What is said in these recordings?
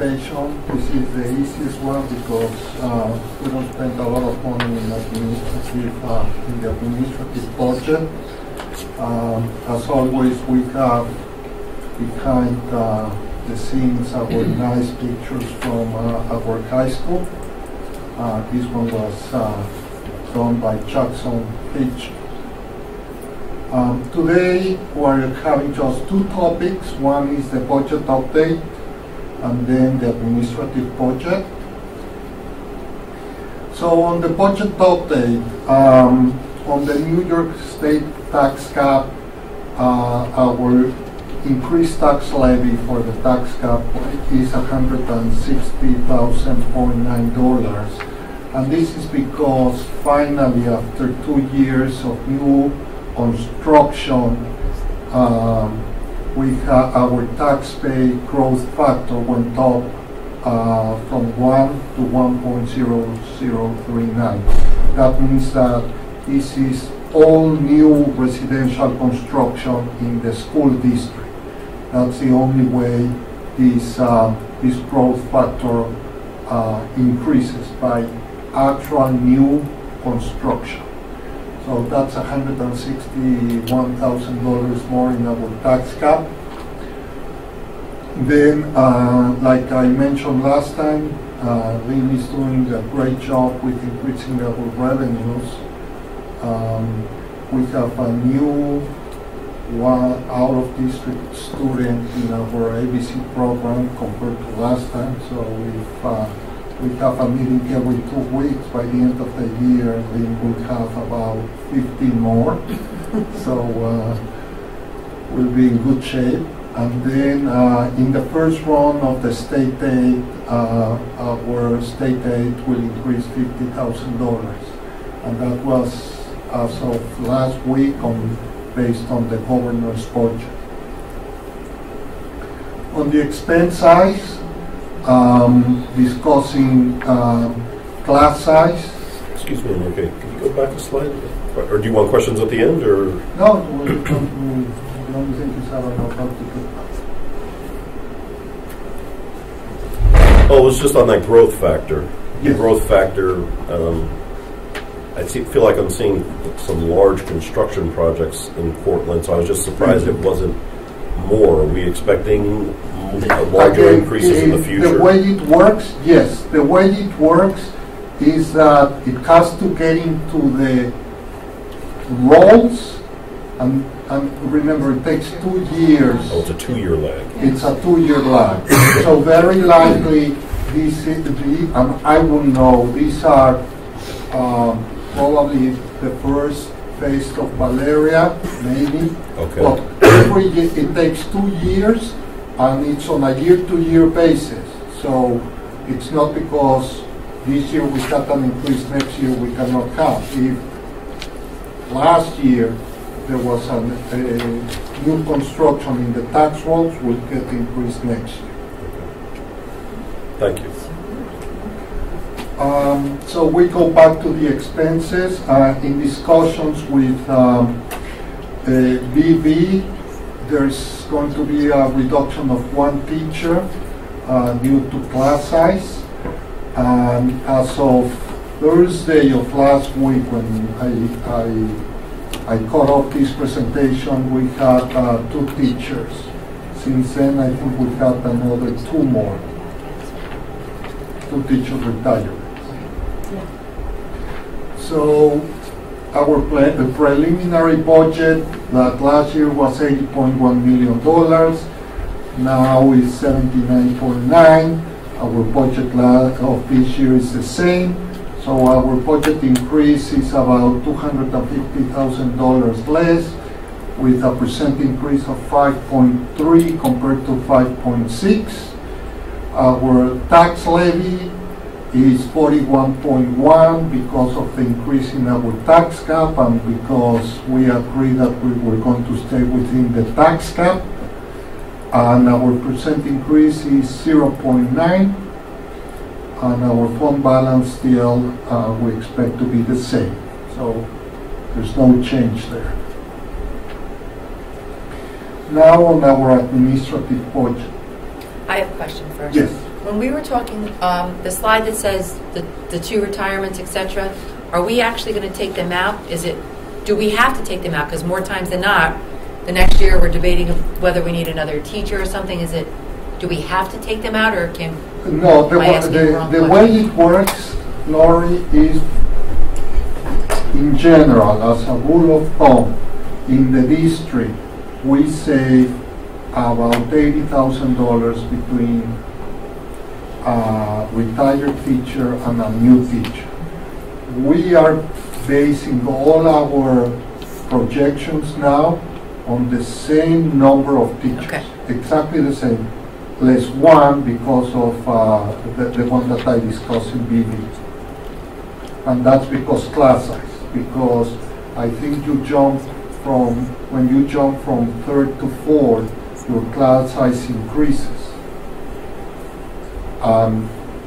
presentation. This is the easiest one because we don't spend a lot of money in the administrative budget. As always, we have behind the scenes our nice pictures from our high school. This one was done by Jackson H. Today we're having just two topics. One is the budget update and then the administrative budget. So on the budget update, on the New York State tax cap, our increased tax levy for the tax cap is $160,000.9. And this is because finally, after 2 years of new construction, our tax pay growth factor went up from 1 to 1.0039. That means that this is all new residential construction in the school district. That's the only way this growth factor increases, by actual new construction. So that's $161,000 more in our tax cap. Then, like I mentioned last time, Lynn is doing a great job with increasing our revenues. We have a new out-of-district student in our ABC program compared to last time. So we have a meeting every 2 weeks. By the end of the year, we will have about 15 more. So we'll be in good shape. And then in the first round of the state aid, our state aid will increase $50,000. And that was as of last week based on the governor's budget. On the expense side, discussing class size. Excuse me, okay. Can you go back a slide? Or do you want questions at the end, or? No, the only thing is I don't know how to do that. Oh, it's just on that growth factor. Yes. The growth factor, I feel like I'm seeing some large construction projects in Portland, so I was just surprised it wasn't more. Are we expecting larger increases in the future? The way it works, yes. The way it works is that it has to get into the rolls, and remember, it takes 2 years. Oh, it's a 2-year lag. It's a 2-year lag. So very likely, I wouldn't know, these are probably the first phase of Valeria, maybe. Okay. But every year, it takes 2 years, and it's on a year-to-year basis. So it's not because this year we got an increase, next year we cannot have. If last year there was a new construction in the tax rolls, we'll get increase next year. Thank you. So we go back to the expenses. In discussions with BB, there's going to be a reduction of 1 teacher due to class size. And as of Thursday of last week, when I cut off this presentation, we had 2 teachers. Since then, I think we had another 2 more. 2 teachers retired. So our preliminary budget that last year was $80.1 million, now is $79.9. Our budget of this year is the same. So our budget increase is about $250,000 less, with a percent increase of 5.3 compared to 5.6. Our tax levy is 41.1 because of the increase in our tax cap, and because we agreed that we were going to stay within the tax cap. And our percent increase is 0.9, and our fund balance still we expect to be the same. So there's no change there. Now on our administrative budget. I have a question first. Yes. when we were talking, the slide that says the 2 retirements, etc., are we actually going to take them out? Do we have to take them out? Because more times than not, the next year we're debating whether we need another teacher or something. Do we have to take them out, or can? No, the way it works, Lori, is in general, as a rule of thumb, in the district, we save about $80,000 between a retired teacher and a new teacher. We are basing all our projections now on the same number of teachers, okay. Exactly the same, less 1 because of the one that I discussed in BB. And that's because class size, because I think when you jump from 3rd to 4th, your class size increases.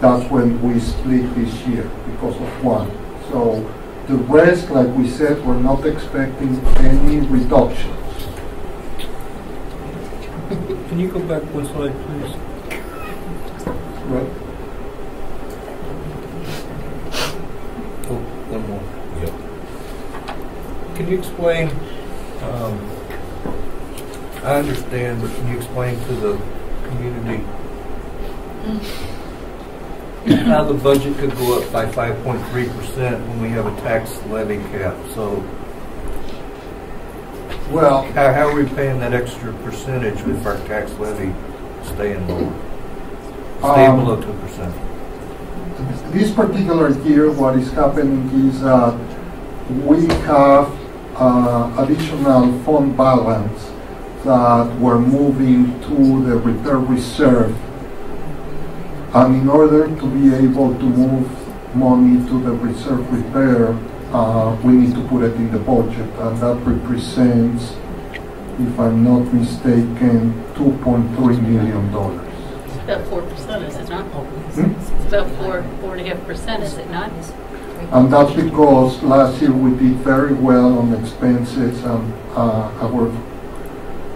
That's when we split this year because of 1. So the rest, like we said, we're not expecting any reductions. Can you go back one slide, please? Right. Oh, one more. Yep. Can you explain, I understand, but can you explain to the community how the budget could go up by 5.3% when we have a tax levy cap? So, Well, how are we paying that extra percentage with our tax levy staying low? Staying below 2%. this particular year, what is happening is we have additional fund balance that we're moving to the repair reserve. And in order to be able to move money to the reserve repair, we need to put it in the budget, and that represents, if I'm not mistaken, $2.3 million. It's about 4%, is it not? It's about 4.5%, is it not? And that's because last year we did very well on expenses, and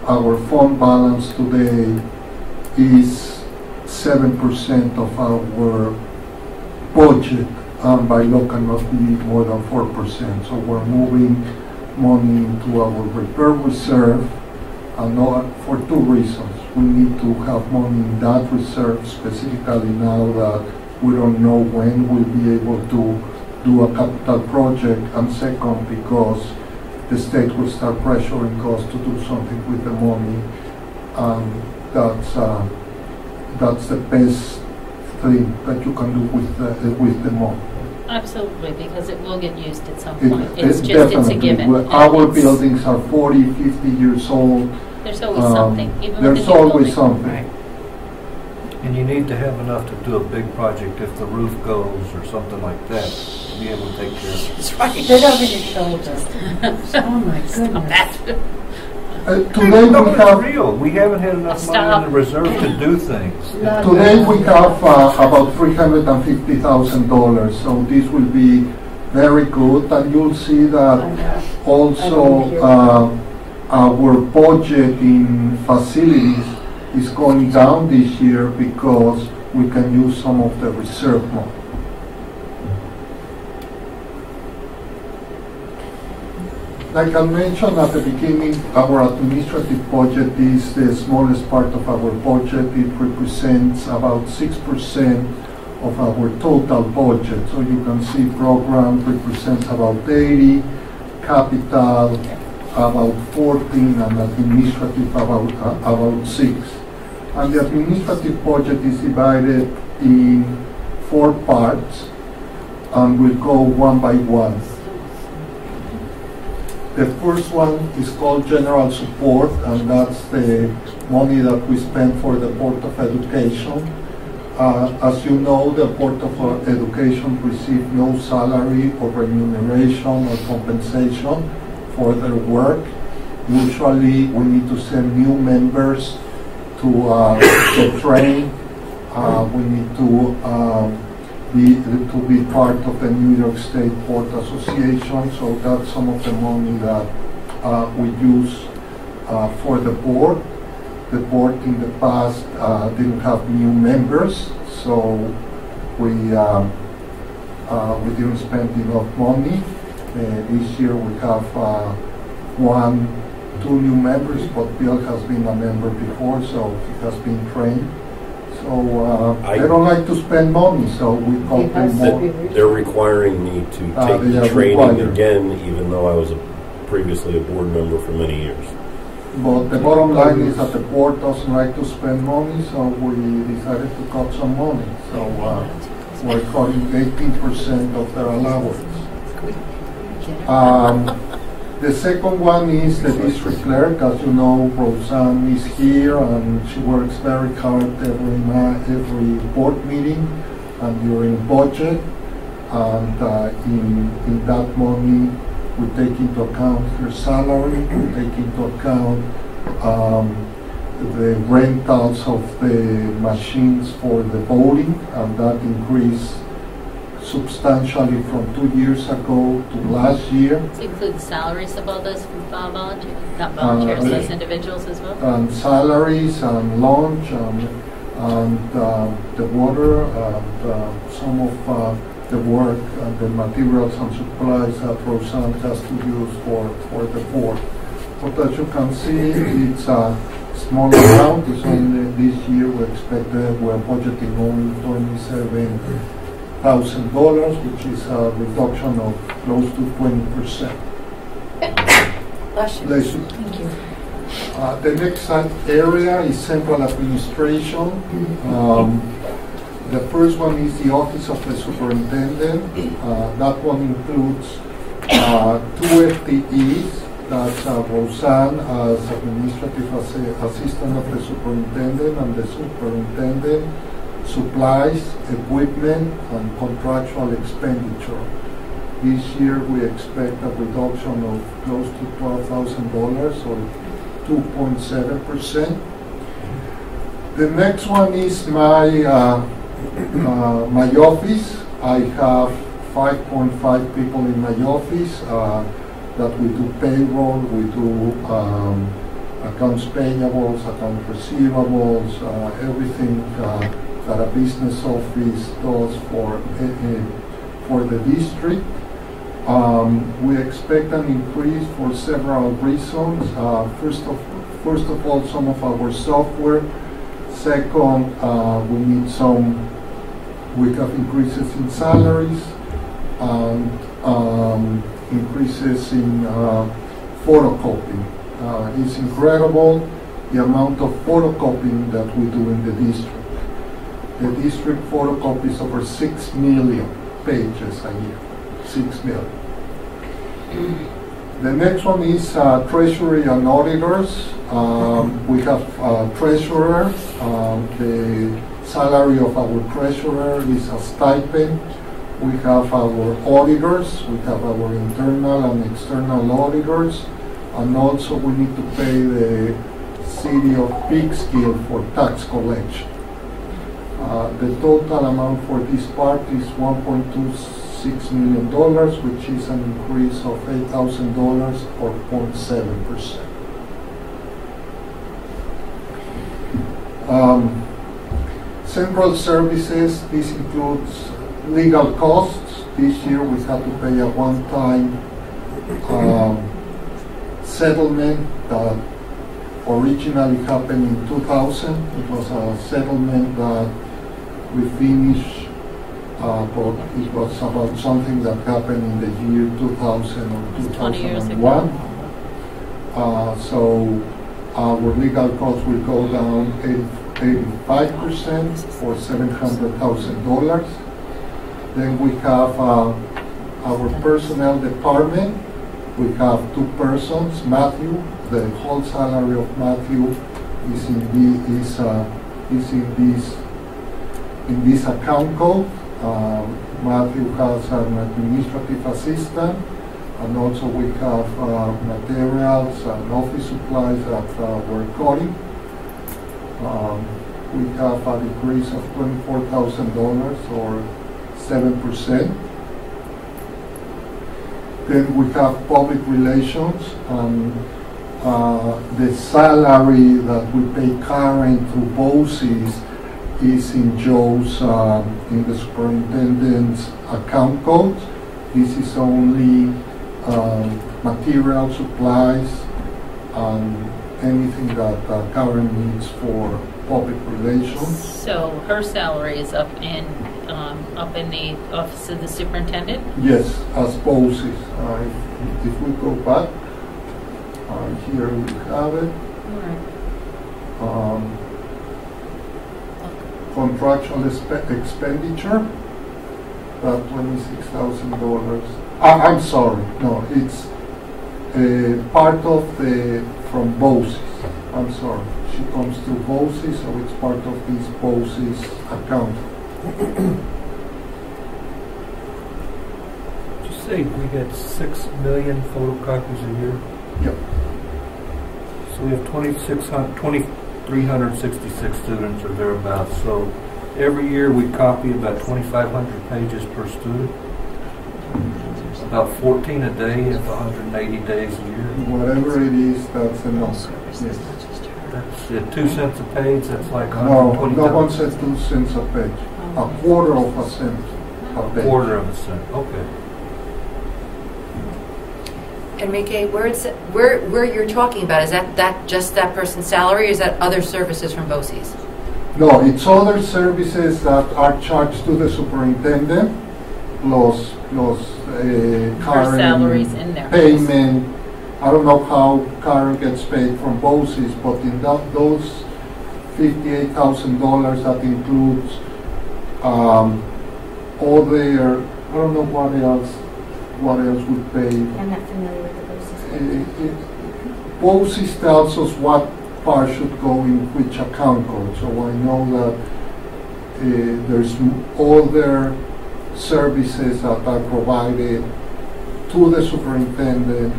our fund balance today is 7% of our budget, and by law cannot be more than 4%. So we're moving money into our repair reserve, and not for 2 reasons. We need to have money in that reserve, specifically now that we don't know when we'll be able to do a capital project, and second, because the state will start pressuring us to do something with the money, and that's the best thing that you can do with the money. Absolutely, because it will get used at some It- point. it It's a given. Well, our buildings are 40, 50 years old. There's always something, even with There's the new always building. something. Right. And you need to have enough to do a big project if the roof goes or something like that, to be able to take care of it. That's right. Get over your shoulders. Oh my goodness. Today No, we it's have real. We haven't had enough money in the reserve to do things. Today we have about $350,000, so this will be very good, and you'll see that also our budget in facilities is going down this year because we can use some of the reserve money. Like I mentioned at the beginning, our administrative budget is the smallest part of our budget. It represents about 6% of our total budget. So you can see program represents about 80, capital about 14, and administrative about 6. And the administrative budget is divided in 4 parts, and we'll go one by one. The first one is called general support, and that's the money that we spend for the Board of Education. As you know, the Board of Education receives no salary or remuneration or compensation for their work. Usually, we need to send new members to train. We need to be part of the New York State Port Association, so that's some of the money that we use for the board. The board in the past didn't have new members, so we didn't spend enough money. This year we have two new members, but Bill has been a member before, so he has been trained. So they don't like to spend money, so we call them more. They're requiring me to take the training again, even though I was previously a board member for many years. But the bottom line is that the board doesn't like to spend money, so we decided to cut some money. So we're cutting 18% of their allowance. The second one is the district clerk. As you know, Roseanne is here, and she works very hard every board meeting and during budget. And in that money, we take into account her salary, we take into account the rentals of the machines for the voting, and that increased substantially from 2 years ago to last year. Does it include salaries of all those volunteers, not volunteers, those individuals as well? And salaries and lunch and the water and some of the work and the materials and supplies that Roseanne has to use for the board. But as you can see, it's a small amount. It's only this year we're budgeting only $27,000, which is a reduction of close to 20%. Bless you. Bless you. Thank you. The next area is central administration. The first one is the office of the superintendent. That one includes 2 FTEs. That's Roseanne as administrative assistant of the superintendent, and the superintendent supplies, equipment, and contractual expenditure. This year we expect a reduction of close to $12,000, or 2.7%. The next one is my office. I have 5.5 people in my office that we do payroll, we do accounts payables, accounts receivables, everything that a business office does for the district. We expect an increase for several reasons. First of all, some of our software. Second, we have increases in salaries and increases in photocopying. It's incredible the amount of photocopying that we do in the district. The district photocopies over 6 million pages a year. 6 million. The next one is treasury and auditors. We have treasurer. The salary of our treasurer is a stipend. We have our auditors. We have our internal and external auditors. And also we need to pay the city of Peekskill for tax collection. The total amount for this part is $1.26 million, which is an increase of $8,000 or 0.7%. Central services, this includes legal costs. This year we had to pay a one-time settlement that originally happened in 2000. It was a settlement that we finished, but it was about something that happened in the year 2000 or 2001. So our legal costs will go down 85% for $700,000. Then we have our personnel department. We have 2 persons. Matthew, the whole salary of Matthew is in this account code. Matthew has an administrative assistant, and also we have materials and office supplies that we're cutting. We have a decrease of $24,000 or 7%. Then we have public relations. The salary that we pay Karen through BOE is in Joe's, in the superintendent's account code. This is only material, supplies, and anything that Karen needs for public relations. So her salary is up in the office of the superintendent? Yes, as BOCES. If we go back, here we have it. All right. Contractual expenditure, about $26,000. I'm sorry, no, it's part of from BOCES. I'm sorry, she comes to BOCES, so it's part of this BOCES account. Did you say we had 6 million photocopies a year? Yep. So we have 2,366 students or thereabouts. So every year we copy about 2,500 pages per student. About 14 a day if 180 days a year. Whatever it is, that's enough. Yes. That's at 2 cents a page. That's like No, 120. no one says 2 cents a page. A quarter of a cent a page. Quarter of a cent. Okay. And Enrique, where you're talking about, is that just that person's salary, or is that other services from BOCES? No, it's other services that are charged to the superintendent, plus Her salaries in there. payment. I don't know how Karen gets paid from BOCES, but in those $58,000, that includes all their, I don't know what else we pay. I'm not familiar with the BOCES. BOCES tells us what part should go in which account code, so I know that there's all their services that are provided to the superintendent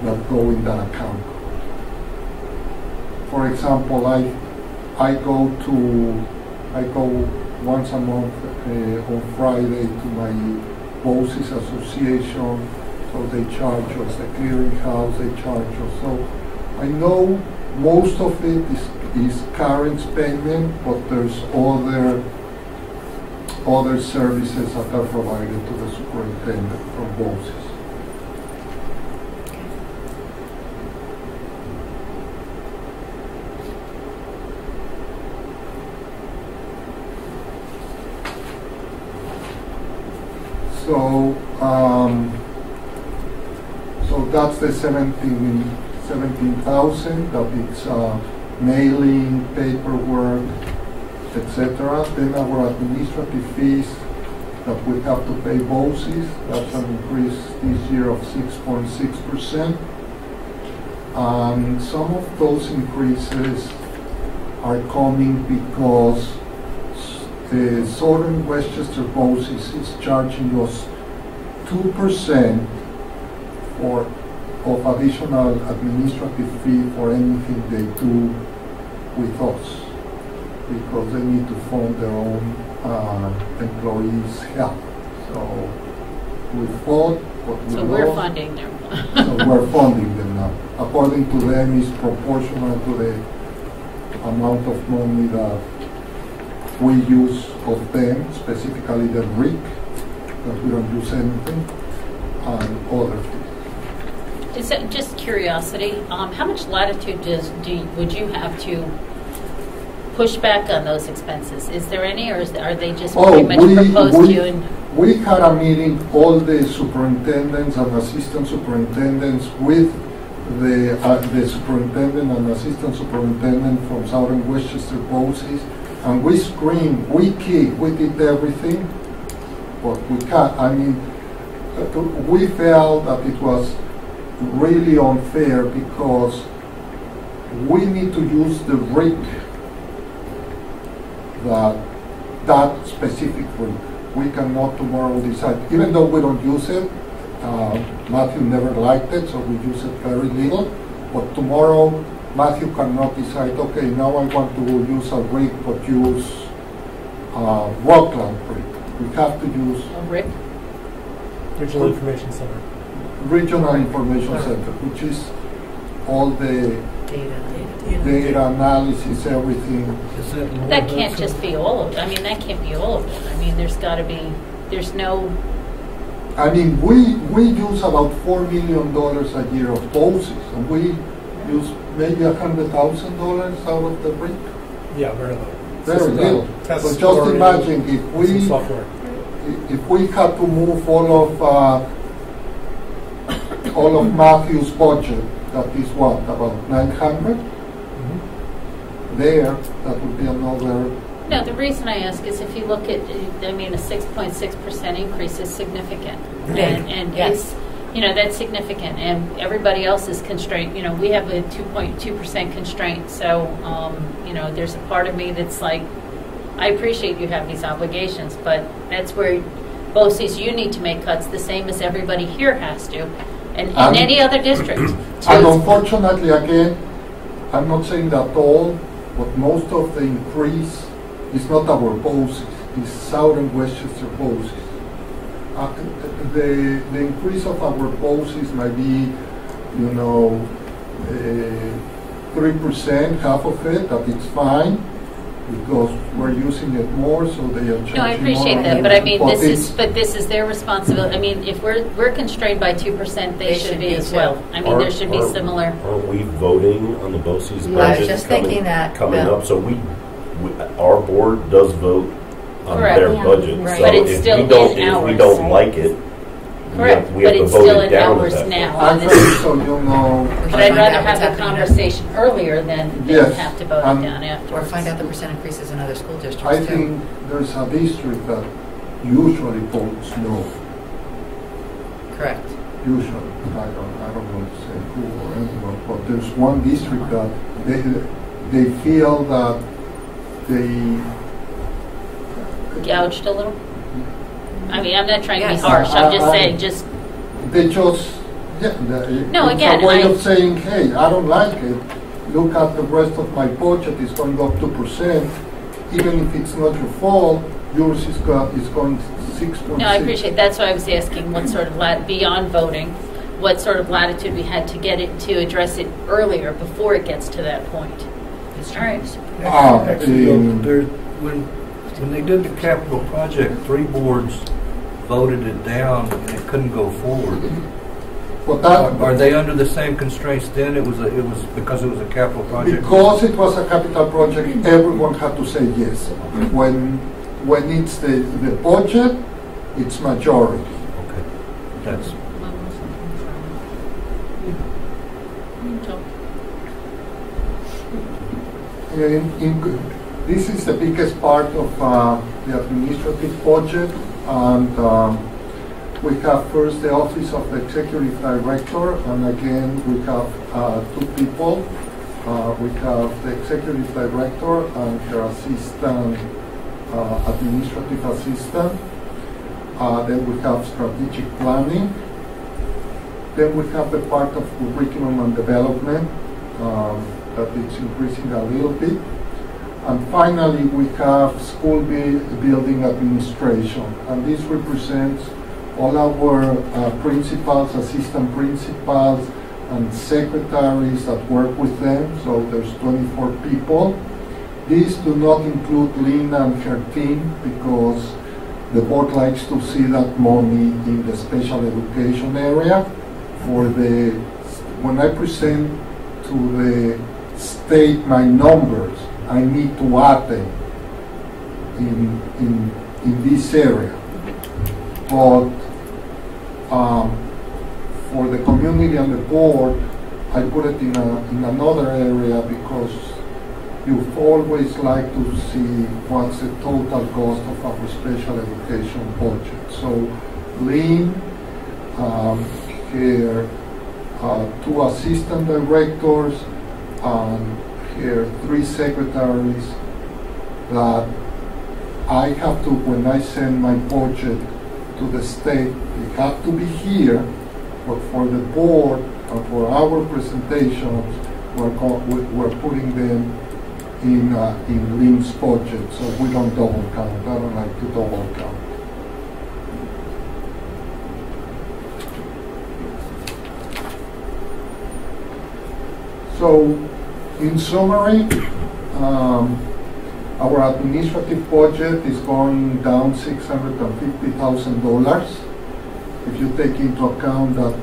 that go in that account code. For example, I go once a month on Friday to my BOCES association, so they charge us, the clearinghouse, they charge us. So I know most of it is Karen's payment, but there's other services that are provided to the superintendent from BOCES. So that's the 17,000 that it's mailing, paperwork, etc. Then our administrative fees that we have to pay BOCES, that's an increase this year of 6.6%. And some of those increases are coming because Southern Westchester BOCES is charging us 2% of additional administrative fee for anything they do with us, because they need to fund their own employees' health. So we fought, but we So lost. we're funding them. So we're funding them now. According to them, it's proportional to the amount of money that we use of them, specifically the RIC, that we don't use anything, and other things. Is that just curiosity? How much latitude would you have to push back on those expenses? Is there any, or are they just pretty much proposed to you? We had a meeting, all the superintendents and assistant superintendents, with the superintendent and assistant superintendent from Southern Westchester BOCES, and we screened, we did everything, but we can't. I mean, we felt that it was really unfair because we need to use the RIC, that specific RIC. We cannot tomorrow decide, even though we don't use it. Matthew never liked it, so we use it very little. But tomorrow, Matthew cannot decide, okay, now I want to use a RIC, but use Rockland RIC. We have to use A RIC? Regional Information Center. Regional Information Center, which is all the data analysis, everything. Is that more That or can't less? just be all of it. I mean, that can't be all of it. I mean, there's got to be, there's no, I mean, we use about $4 million a year of BOEs, and we use maybe $100,000 out of the brick. Yeah, very little. Very little. Test But just scoring, imagine some software. if we had to move all of Matthew's budget, that is what, about 900? There, that would be another. no, the reason I ask is if you look at, I mean, a 6.6% increase is significant. And Yes. it's, you know, that's significant. And everybody else is constrained. You know, we have a 2.2% constraint. So, you know, there's a part of me that's like, I appreciate you have these obligations, but that's where BOCES, you need to make cuts the same as everybody here has to, and in any other district. And unfortunately, again, I'm not saying that all, but most of the increase is not our BOCES, it's South and Westchester BOCES. The increase of our BOCES might be, you know, 3%, half of it, that it's fine, because we're using it more, so they are charging more. No, I appreciate that, but I mean, this is their responsibility. I mean, if we're constrained by 2%, they should be as well. I mean, there should be similar. Aren't we voting on the BOCES budget? I was just thinking that. Coming up, so our board does vote on Correct. their Yeah. budget. Right. So But it's if still we don't, in if we ours. don't like it, Correct, we have but to it's vote still it in down ours at that now. point. Actually, so you know. But I'd rather have What's the happening. conversation earlier than Yes. have to vote it down afterwards. Or find out the percent increases in other school districts I too. think there's a district that usually votes no. Correct. Usually, I don't want to say who or anyone, but there's one district that they feel that they. Gouged a little? I mean, I'm not trying to be Yes. harsh, I'm just saying, just, They just, No, it's again, a way I- of saying, hey, I don't like it. Look at the rest of my budget, it's going up 2%. Even if it's not your fault, yours is going 6.6. no, I appreciate, that's why I was asking what sort of, beyond voting, what sort of latitude we had to get it, to address it earlier, before it gets to that point. All right. Actually, when they did the capital project, 3 boards voted it down and it couldn't go forward. But that, Are they under the same constraints then? It was because it was a capital project? because it was a capital project, everyone had to say yes. When it's the budget, it's majority. Okay. That's, This is the biggest part of the administrative budget, and we have first the Office of the Executive Director, and again we have 2 people. We have the Executive Director and her assistant, administrative assistant. Then we have strategic planning. Then we have the part of curriculum and development that is increasing a little bit. And finally, we have school building administration. And this represents all our principals, assistant principals, and secretaries that work with them. So there's 24 people. These do not include Lynn and her team because the board likes to see that money in the special education area. When I present to the state my numbers, I need to add them in this area. But for the community and the board, I put it in another area because you always like to see what's the total cost of our special education budget. So Lynn, her 2 assistant directors, and her 3 secretaries that I have to, when I send my budget to the state, they have to be here, but for the board and for our presentations, we're putting them in Lynn's budget, so we don't double count. I don't like to double count. So, in summary, our administrative budget is going down $650,000. If you take into account that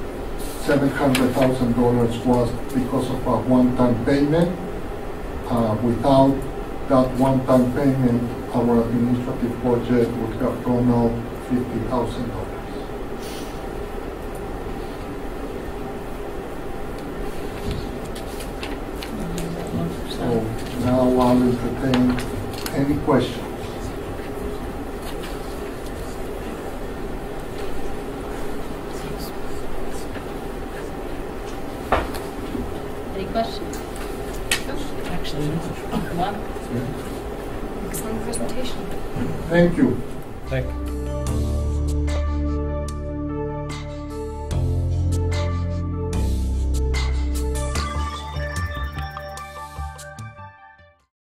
$700,000 was because of a one-time payment, without that one-time payment, our administrative budget would have gone up $50,000. So now I'll entertain any questions. Any questions? Actually, Come on. excellent presentation. Thank you. Thank you.